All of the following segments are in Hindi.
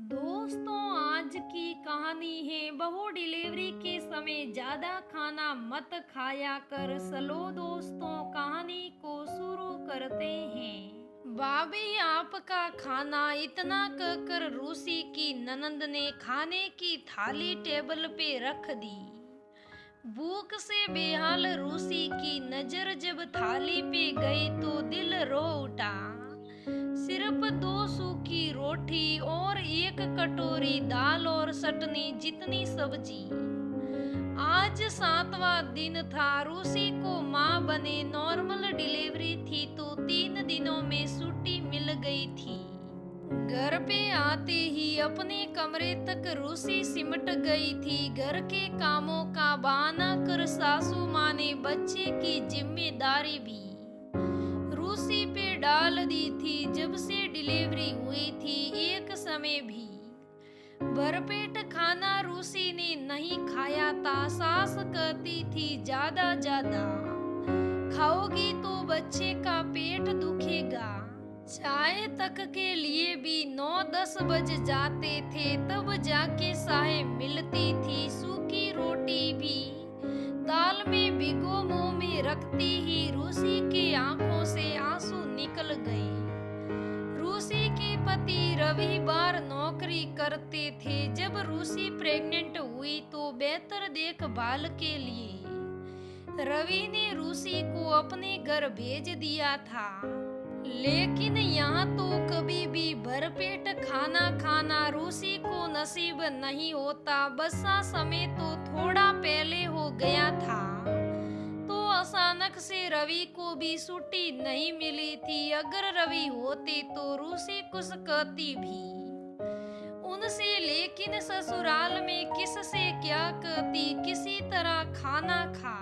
दोस्तों, आज की कहानी है बहू डिलीवरी के समय ज्यादा खाना मत खाया कर। चलो दोस्तों, कहानी को शुरू करते हैं। भाभी, आपका खाना इतना कहकर रूसी की ननंद ने खाने की थाली टेबल पे रख दी। भूख से बेहाल रूसी की नजर जब थाली पे गई तो दिल रो उठा। सिर्फ 2 सूखी रोटी और 1 कटोरी दाल और चटनी जितनी सब्जी। आज 7वां दिन था। रूसी को माँ बने नॉर्मल डिलीवरी थी तो 3 दिनों में छुट्टी मिल गई थी। घर पे आते ही अपने कमरे तक रूसी सिमट गई थी। घर के कामों का बहाना कर सासू माँ ने बच्चे की जिम्मेदारी भी रूसी पे डाल दी थी। जब से डिलीवरी हुई थी एक समय भी भरपेट खाना रूसी ने नहीं खाया था। सास कहती थी ज्यादा खाओगी तो बच्चे का पेट दुखेगा। चाय तक के लिए भी 9-10 बज जाते थे, तब जाके चाय मिलती थी। सूखी रोटी भी दाल में भिगो मुंह में रखती ही रूसी की आंखों से आंसू निकल गए। रूसी के पति रविवार नौकरी करते थे। जब रूसी प्रेग्नेंट हुई तो बेहतर देखभाल के लिए रवि ने रूसी को अपने घर भेज दिया था। लेकिन यहाँ तो कभी भी भरपेट खाना रूसी को नसीब नहीं होता। बसा समय तो थोड़ा पहले हो गया था तो अचानक से रवि को भी छुट्टी नहीं मिली थी। अगर रवि होते तो रूसी कुछ कहती भी उनसे, लेकिन ससुराल में किससे क्या कहती। किसी तरह खाना खा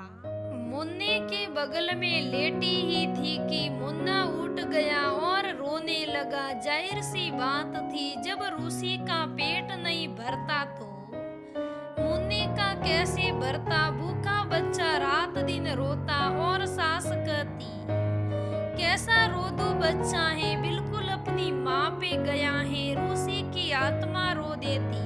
मुन्ने के बगल में लेटी ही थी कि मुन्ना उठ गया और रोने लगा। जाहिर सी बात थी, जब रूसी का पेट नहीं भरता तो मुन्ने का कैसे भरता। भूखा बच्चा रात दिन रोता और सास कहती कैसा रो दो बच्चा है, बिल्कुल अपनी माँ पे गया है। रूसी की आत्मा रो देती।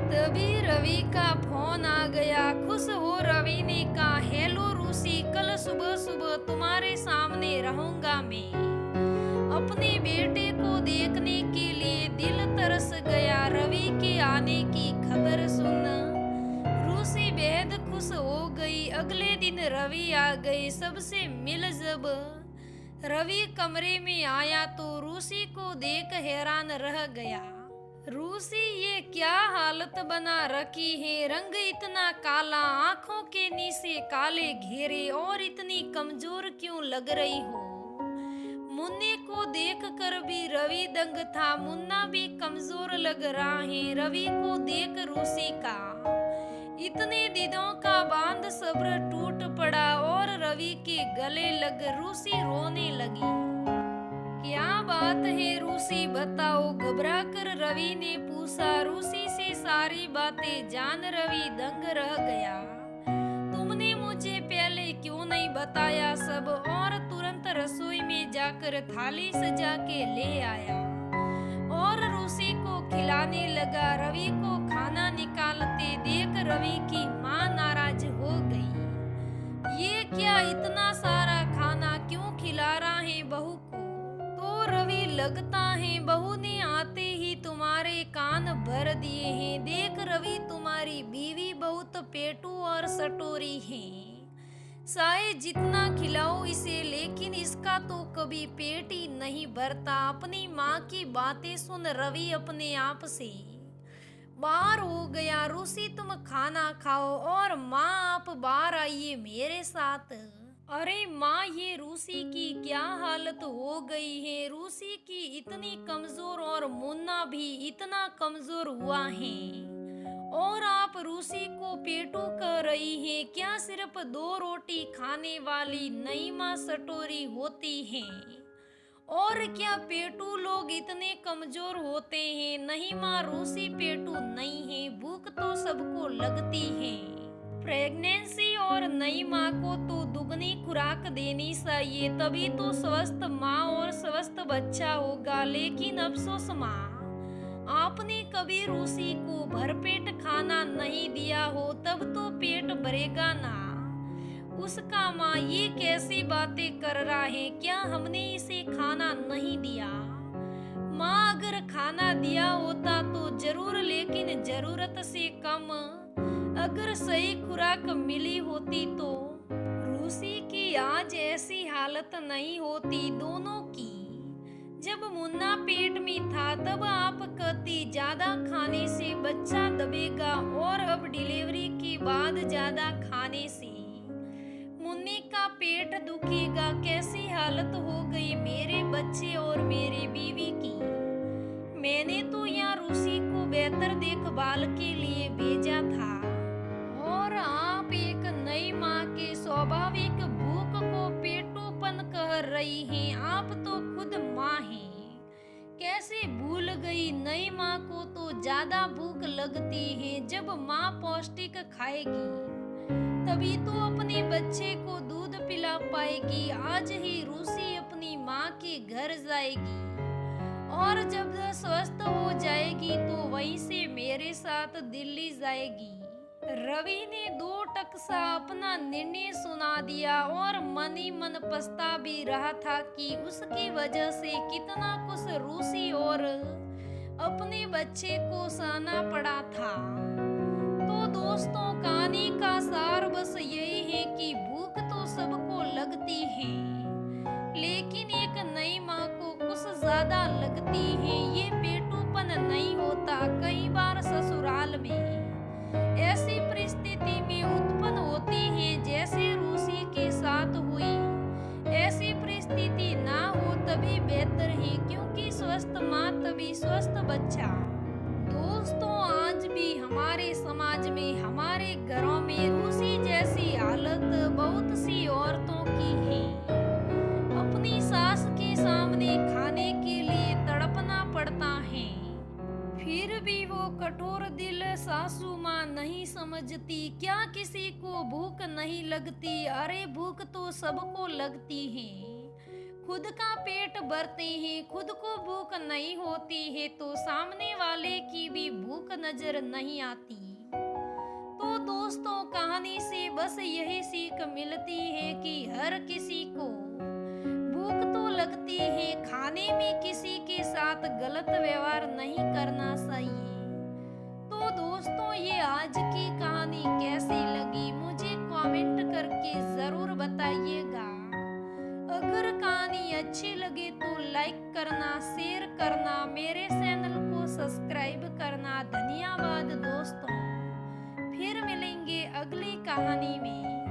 तभी रवि का फोन आ गया। खुश हो रवि ने कहा, हेलो रूसी, कल सुबह सुबह तुम्हारे सामने रहूंगा मैं। अपने बेटे को देखने के लिए दिल तरस गया। रवि के आने की खबर सुन रूसी बेहद खुश हो गई। अगले दिन रवि आ गए। सबसे मिल जब रवि कमरे में आया तो रूसी को देख हैरान रह गया। रूसी, ये क्या हालत बना रखी है। रंग इतना काला, आंखों के नीचे काले घेरे और इतनी कमजोर क्यों लग रही हो। मुन्ने को देखकर भी रवि दंग था। मुन्ना भी कमजोर लग रहा है। रवि को देख रूसी का इतने दिनों का बांध सब्र टूट पड़ा और रवि के गले लग रूसी रोने लगी। क्या बात है रूसी, बताओ, घबरा कर रवि ने पूछा। रूसी से सारी बातें जान रवि दंग रह गया। तुमने मुझे पहले क्यों नहीं बताया सब। और तुरंत रसोई में जाकर थाली सजा के ले आया और रूसी को खिलाने लगा। रवि को खाना निकालते देख रवि की माँ नाराज हो गई। ये क्या इतना सारा खाना क्यों खिला रहा है बहू को। तो रवि, लगता है बहू ने आते ही तुम्हारे कान भर दिए हैं। देख रवि, तुम्हारी बीवी बहुत पेटू और सटोरी है। शायद जितना खिलाओ इसे, लेकिन इसका तो कभी पेट ही नहीं भरता। अपनी माँ की बातें सुन रवि अपने आप से बाहर हो गया। रूसी, तुम खाना खाओ और माँ आप बाहर आइए मेरे साथ। अरे माँ, ये रूसी की क्या हालत हो गई है। रूसी की इतनी कमजोर और मुन्ना भी इतना कमजोर हुआ है और आप रूसी को पेटू कह रही है। क्या सिर्फ 2 रोटी खाने वाली नई माँ सटोरी होती है। और क्या पेटू लोग इतने कमजोर होते हैं। नहीं माँ, रूसी पेटू नहीं है। भूख तो सबको लगती है। प्रेगनेंसी और नई माँ को तो दुगनी खुराक देनी चाहिए, तभी तो स्वस्थ माँ और स्वस्थ बच्चा होगा। लेकिन अफसोस माँ, आपने कभी रूसी को भरपेट खाना नहीं दिया हो तब तो पेट भरेगा ना। उसका माँ ये कैसी बातें कर रहा है, क्या हमने इसे खाना नहीं दिया? माँ अगर खाना दिया होता तो जरूर, लेकिन जरूरत से कम। अगर सही खुराक मिली होती तो रूसी की आज ऐसी हालत नहीं होती दोनों की। जब मुन्ना पेट में था तब आप कहती ज्यादा खाने से बच्चा दबेगा, और अब डिलीवरी के बाद ज्यादा खाने से मुन्नी का पेट दुखेगा। कैसी हालत हो गई मेरे बच्चे और मेरे बीवी की। मैंने तो यहाँ रूसी को बेहतर देखभाल के लिए भेजा था, और आप एक नई माँ के स्वाभाविक भूख को पेटोपन कह रही हैं। आप तो खुद माँ हैं, कैसे भूल गई? नई माँ को तो ज्यादा भूख लगती है। जब माँ पौष्टिक खाएगी तभी तो अपने बच्चे को दूध पिला पाएगी। आज ही रूसी अपनी माँ के घर जाएगी, और जब स्वस्थ हो जाएगी तो वहीं से मेरे साथ दिल्ली जाएगी। रवि ने 2 टकसा अपना निर्णय सुना दिया, और मन ही मन पछता भी रहा था कि उसकी वजह से कितना कुछ रूसी और अपने बच्चे को सहना पड़ा था। तो दोस्तों, कहानी का सार बस यही है कि भूख तो सबको लगती है, लेकिन एक नई माँ को कुछ ज्यादा लगती है। ये पेटूपन नहीं होता, कई बार ससुराल में ऐसी परिस्थिति में उत्पन्न होती है जैसे रूसी के साथ हुई। ऐसी परिस्थिति ना हो तभी बेहतर है, क्योंकि स्वस्थ माँ तभी स्वस्थ बच्चा। दोस्तों, आज भी हमारे समाज में, हमारे घरों में रूसी जैसी हालत बहुत सी औरतों की है। अपनी सास के सामने खाने के लिए तड़पना पड़ता है, फिर भी वो कठोर दिल सासू माँ नहीं समझती। क्या किसी को भूख नहीं लगती? अरे भूख तो सबको लगती है। खुद का पेट भरते हैं, खुद को भूख नहीं होती है तो सामने वाले की भी भूख नजर नहीं आती। तो दोस्तों, कहानी से बस यही सीख मिलती है कि हर किसी को भूख तो लगती है, खाने में किसी के साथ गलत व्यवहार नहीं करना चाहिए। तो दोस्तों, ये आज की कहानी कैसी लगी मुझे कमेंट करके जरूर बताइएगा। अगर कहानी अच्छी लगे तो लाइक करना, शेयर करना, मेरे चैनल को सब्सक्राइब करना। धन्यवाद दोस्तों, फिर मिलेंगे अगली कहानी में।